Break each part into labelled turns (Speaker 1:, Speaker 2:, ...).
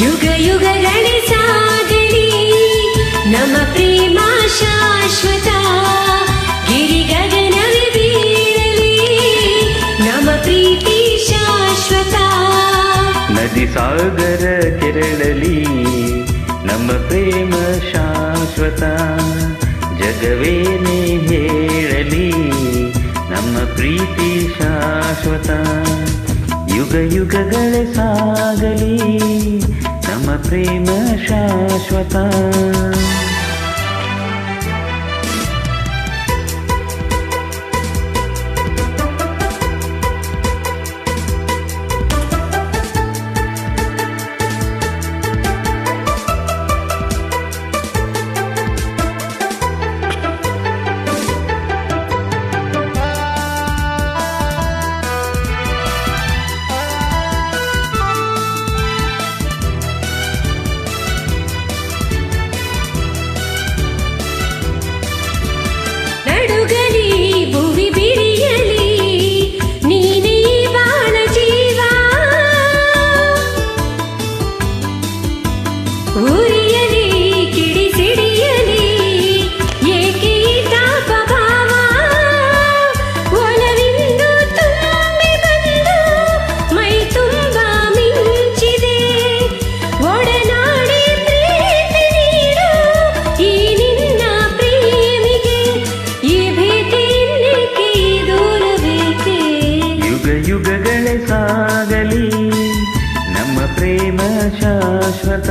Speaker 1: ಯುಗ ಯುಗಗಳೇ ಸಾಗಲಿ ನಮ್ಮ ಪ್ರೇಮ ಶಾಶ್ವತ, ಗಿರಿ ಗಗನವೇ ಬೀಳಲಿ ನಮ್ಮ ಪ್ರೀತಿ ಶಾಶ್ವತ.
Speaker 2: ನದಿ ಸಾಗರ ಕೆರಳಲಿ ನಮ್ಮ ಪ್ರೇಮ ಶಾಶ್ವತ, ಜಗವೇನೇ ಹೇಳಲಿ ನಮ್ಮ ಪ್ರೀತಿ ಶಾಶ್ವತ. ಯುಗ ಯುಗಗಳೇ ಸಾಗಲಿ ನಮ್ಮ ಪ್ರೇಮ ಶಾಶ್ವತ. ಯುಗಗಳೇ ಸಾಗಲಿ ನಮ್ಮ ಪ್ರೇಮ ಶಾಶ್ವತ,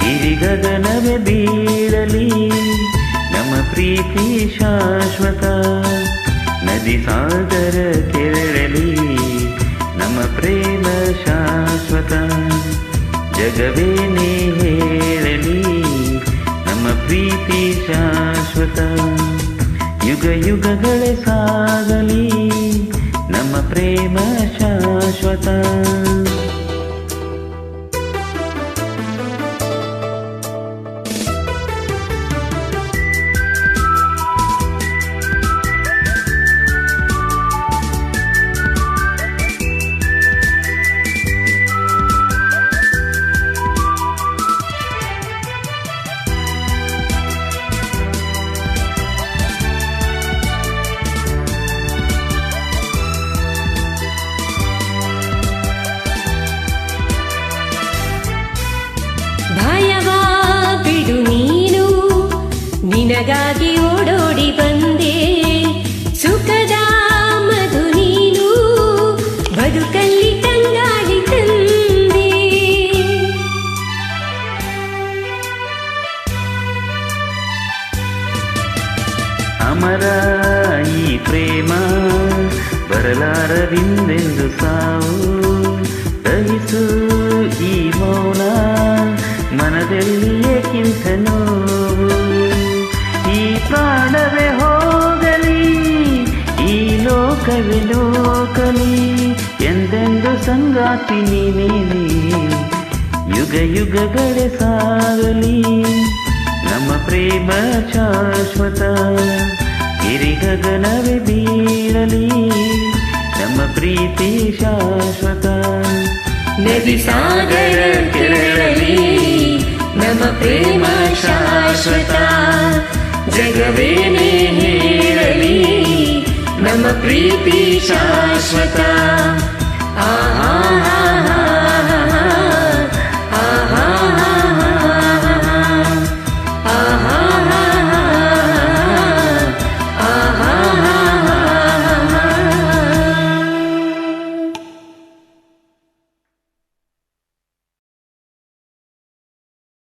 Speaker 2: ಗಿರಿ ಗಗನವೇ ಬೀಳಲಿ ನಮ್ಮ ಪ್ರೀತಿ ಶಾಶ್ವತ. ನದಿ ಸಾಗರ ಕೆರಳಲಿ ನಮ್ಮ ಪ್ರೇಮ ಶಾಶ್ವತ, ಜಗವೇನೇ ಹೇಳಲಿ ನಮ್ಮ ಪ್ರೀತಿ ಶಾಶ್ವತ. ಯುಗ ಯುಗಗಳೇ ಸಾಗಲಿ ನಮ್ಮ ಪ್ರೇಮ ಶಾಶ್ವತ.
Speaker 1: ನಿನಗಾಗಿ ಓಡೋಡಿ ಬಂದೆ, ಸುಖದ ಮಧು ನೀನು ಬದುಕಲ್ಲಿ ತಂಗಾಳಿ ತಂದೆ.
Speaker 2: ಅಮರ ಈ ಪ್ರೇಮ ಬರಲಾರದಿಂದೆಂದು ಸಾವು, ದಹಿಸು ಈ ಮೌನ ಮನದಲ್ಲಿ ಏಕಿಂತ ನೋವು. ಈ ಪ್ರಾಣವೇ ಹೋಗಲಿ ಈ ಲೋಕವೇ ಲೋಕಲಿ, ಎಂದೆಂದು ಸಂಗಾತಿ ನೀನೇನೆ. ಯುಗ ಯುಗಗಳೇ ಸಾಗಲಿ ನಮ್ಮ ಪ್ರೇಮ ಶಾಶ್ವತ, ಗಿರಿ ಗಗನವೇ ಬೀಳಲಿ ನಮ್ಮ ಪ್ರೀತಿ ಶಾಶ್ವತ.
Speaker 1: ನದಿ ಸಾಗರ ಕೆರಳಲಿ ನಮ್ಮ ಪ್ರೇಮ ಶಾಶ್ವತ, ಜಗವೇನೇ ಹೇಳಲಿ ನಮ್ಮ ಪ್ರೀತಿ ಶಾಶ್ವತ. ಆಹಾ